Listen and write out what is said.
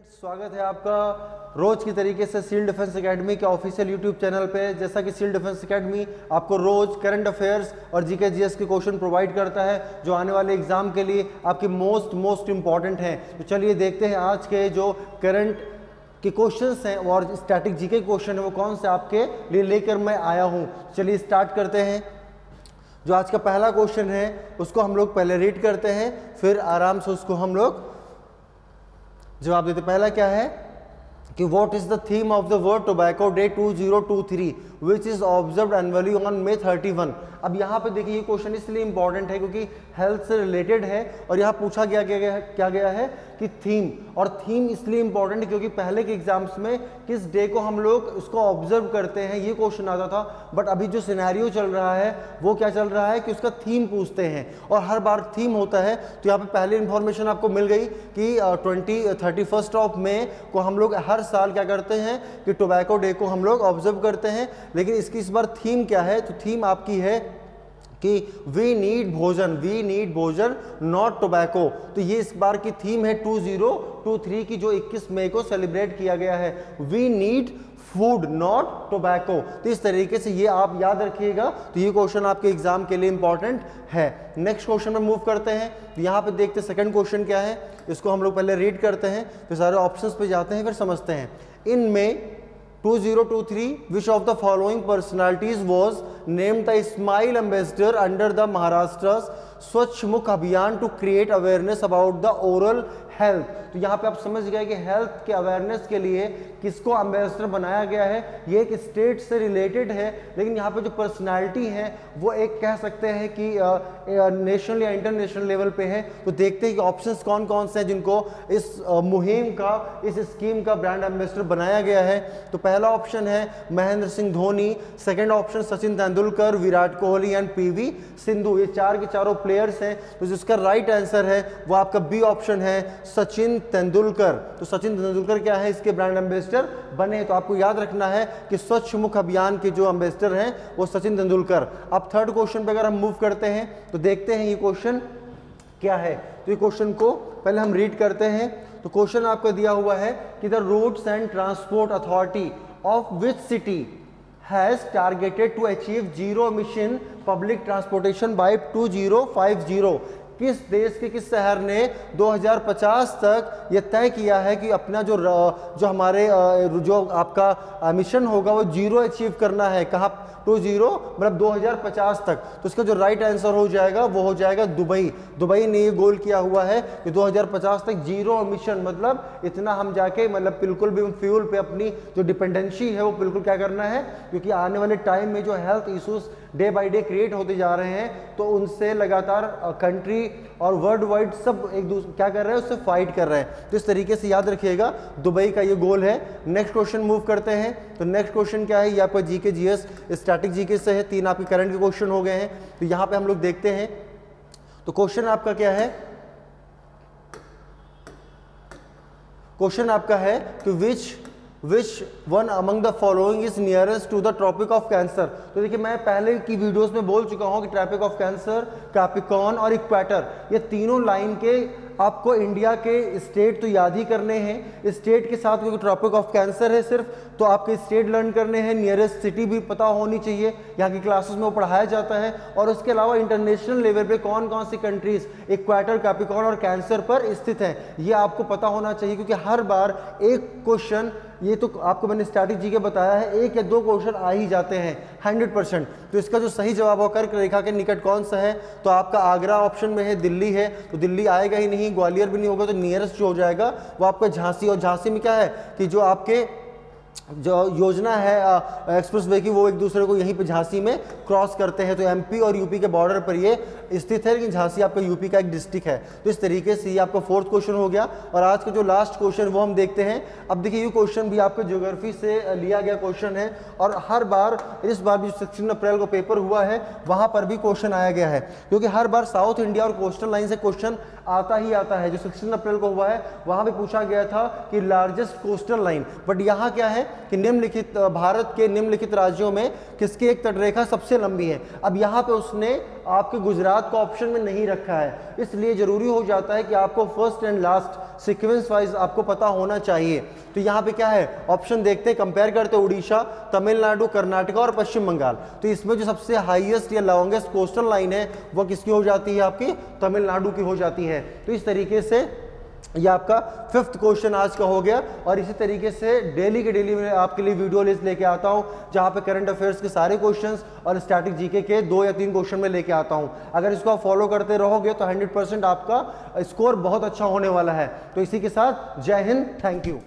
स्वागत है आपका रोज की तरीके से सिविल डिफेंस एकेडमी के ऑफिशियल यूट्यूब चैनल पे। जैसा कि सिविल डिफेंस एकेडमी आपको रोज करंट अफेयर्स और जीके जीएस के क्वेश्चन प्रोवाइड करता है जो आने वाले एग्जाम के लिए आपके मोस्ट इंपॉर्टेंट हैं। तो चलिए देखते हैं आज के जो करंट के क्वेश्चंस हैं और स्टैटिक जीके क्वेश्चन है वो कौन से आपके लिए लेकर मैं आया हूँ। चलिए स्टार्ट करते हैं। जो आज का पहला क्वेश्चन है उसको हम लोग पहले रीड करते हैं, फिर आराम से उसको हम लोग जवाब देते। पहला क्या है कि what is the theme of the world tobacco day 2023 which is observed annually on May 31। अब यहाँ पे देखिए ये क्वेश्चन इसलिए इंपॉर्टेंट है क्योंकि हेल्थ से रिलेटेड है और यहाँ पूछा क्या गया है कि थीम, और थीम इसलिए इंपॉर्टेंट है क्योंकि पहले के एग्जाम्स में किस डे को हम लोग उसको ऑब्जर्व करते हैं ये क्वेश्चन आता था, बट अभी जो सिनेरियो चल रहा है वो क्या चल रहा है कि उसका थीम पूछते हैं और हर बार थीम होता है। तो यहाँ पे पहले इंफॉर्मेशन आपको मिल गई कि 31 मई को हम लोग हर साल क्या करते हैं कि टोबैको डे को हम लोग ऑब्जर्व करते हैं, लेकिन इसकी इस बार थीम क्या है। तो थीम आपकी है कि वी नीड भोजन नॉट टोबैको। तो ये इस बार की थीम है 2023 की जो 21 मई को सेलिब्रेट किया गया है। We need food not tobacco. तो इस तरीके से ये आप याद रखिएगा। तो ये क्वेश्चन आपके एग्जाम के लिए इंपॉर्टेंट है। नेक्स्ट क्वेश्चन में मूव करते हैं। तो यहाँ पे देखते सेकंड क्वेश्चन क्या है, इसको हम लोग पहले रीड करते हैं फिर सारे ऑप्शंस पे जाते हैं फिर समझते हैं। इन में 2023 which of the following personalities was named the Smile Ambassador under the Maharashtra's Swachh Mukh Abhiyan to create awareness about the oral health. तो यहाँ पे आप समझ गए कि हेल्थ के अवेयरनेस के लिए किसको एम्बेसडर बनाया गया है। ये एक स्टेट से रिलेटेड है, लेकिन यहाँ पे जो पर्सनालिटी है वो एक कह सकते हैं कि नेशनल या इंटरनेशनल लेवल पे है। तो देखते हैं कि ऑप्शंस कौन कौन से हैं जिनको इस मुहिम का, इस स्कीम का ब्रांड एम्बेसडर बनाया गया है। तो पहला ऑप्शन है Mahendra Singh Dhoni, second option Sachin Tendulkar, Virat Kohli and PV Sindhu. ये चार के चारों प्लेयर्स हैं। तो जिसका राइट आंसर है वो आपका बी ऑप्शन है सचिन तेंदुलकर। तो सचिन तेंदुलकर क्या है इसके ब्रांड एम्बेसडर बने। तो आपको याद रखना है कि स्वच्छ मुख अभियान के जो एम्बेसडर हैं वो सचिन तेंदुलकर। अब थर्ड क्वेश्चन पे अगर हम मूव करते हैं तो देखते हैं ये क्वेश्चन क्या है। तो ये क्वेश्चन को पहले हम रीड करते हैं। तो क्वेश्चन आपको दिया हुआ है कि the routes and transport authority of which city has targeted to achieve zero emission public transportation by 2050। किस देश के किस शहर ने 2050 तक ये तय किया है कि अपना जो हमारे जो आपका मिशन होगा वो जीरो अचीव करना है। कहाँ 20 मतलब 2050 तक। तो इसका जो राइट आंसर हो जाएगा वो हो जाएगा दुबई ने ये गोल किया हुआ है कि 2050 तक जीरो एमिशन, मतलब इतना हम जाके मतलब बिल्कुल भी फ्यूल पे अपनी जो डिपेंडेंसी है वो बिल्कुल क्या करना है, क्योंकि आने वाले टाइम में जो health issues day by day create होते जा रहे हैं तो उनसे लगातार कंट्री और वर्ल्ड वाइड सब एक दूसरे क्या कर रहे हैं, उससे फाइट कर रहे हैं। तो इस तरीके से याद रखिएगा दुबई का ये गोल है। नेक्स्ट क्वेश्चन मूव करते हैं। तो नेक्स्ट क्वेश्चन क्या है, ये आपका जीके जीएस स्टैटिक जीके से है। 3 आपके करंट के क्वेश्चन हो गए हैं। तो यहाँ पे हम लोग देखते हैं। तो क्वेश्चन आपका क्या है, क्वेश्चन आपका है कि which one among the following is nearest to the Tropic of Cancer. तो देखिए मैं पहले की वीडियोस में बोल चुका हूं कि ट्रॉपिक ऑफ कैंसर, कैप्रिकॉर्न और इक्वेटर, ये तीनों लाइन के आपको इंडिया के स्टेट तो याद ही करने हैं। स्टेट के साथ क्योंकि ट्रॉपिक ऑफ कैंसर है सिर्फ, तो आपके स्टेट लर्न करने हैं, नियरेस्ट सिटी भी पता होनी चाहिए, यहाँ की क्लासेस में वो पढ़ाया जाता है। और उसके अलावा इंटरनेशनल लेवल पे कौन कौन सी कंट्रीज इक्वेटर, कैप्रिकॉर्न और कैंसर पर स्थित हैं ये आपको पता होना चाहिए, क्योंकि हर बार एक क्वेश्चन, ये तो आपको मैंने स्ट्रैटेजी के बताया है, 1 या 2 क्वेश्चन आ ही जाते हैं 100%। तो इसका जो सही जवाब हो कर्क रेखा के निकट कौन सा है, तो आपका आगरा ऑप्शन में है, दिल्ली है। तो दिल्ली आएगा ही नहीं, ग्वालियर भी नहीं होगा, तो नियरेस्ट जो हो जाएगा वो आपका झांसी। और झांसी में क्या है कि जो आपके जो योजना है एक्सप्रेस वे की वो एक दूसरे को यहीं पे झांसी में क्रॉस करते हैं। तो MP और UP के बॉर्डर पर ये स्थित है, लेकिन झांसी आपका UP का एक डिस्ट्रिक्ट है। तो इस तरीके से ये आपका फोर्थ क्वेश्चन हो गया। और आज का जो लास्ट क्वेश्चन वो हम देखते हैं। अब देखिए ये क्वेश्चन भी आपके ज्योग्राफी से लिया गया क्वेश्चन है और हर बार इस बार भी 16 अप्रैल को पेपर हुआ है वहां पर भी क्वेश्चन आया गया है, क्योंकि हर बार साउथ इंडिया और कोस्टल लाइन से क्वेश्चन आता ही आता है। जो 16 अप्रैल को हुआ है वहां भी पूछा गया था कि लार्जेस्ट कोस्टल लाइन, बट यहाँ क्या है कि निम्नलिखित भारत के निम्नलिखित राज्यों में किसकी एक तटरेखा सबसे लंबी है। अब यहाँ पे उसने आपके गुजरात को ऑप्शन में नहीं रखा है, इसलिए जरूरी हो जाता है कि आपको first and last sequence wise आपको पता होना चाहिए। तो यहाँ पे क्या है, ऑप्शन देखते हैं, कंपेयर करते हैं उड़ीसा, तमिलनाडु, कर्नाटक और पश्चिम बंगाल। तो इसमें जो सबसे हाईएस्ट या लॉन्गेस्ट कोस्टल लाइन है वो किसकी हो जाती है, आपकी तमिलनाडु की हो जाती है। तो इस तरीके से ये आपका 5th क्वेश्चन आज का हो गया। और इसी तरीके से डेली के डेली मैं आपके लिए वीडियो लिस्ट लेके आता हूं जहां पे करंट अफेयर्स के सारे क्वेश्चंस और स्टैटिक जीके के 2 या 3 क्वेश्चन में लेके आता हूं। अगर इसको आप फॉलो करते रहोगे तो 100% आपका स्कोर बहुत अच्छा होने वाला है। तो इसी के साथ जय हिंद, थैंक यू।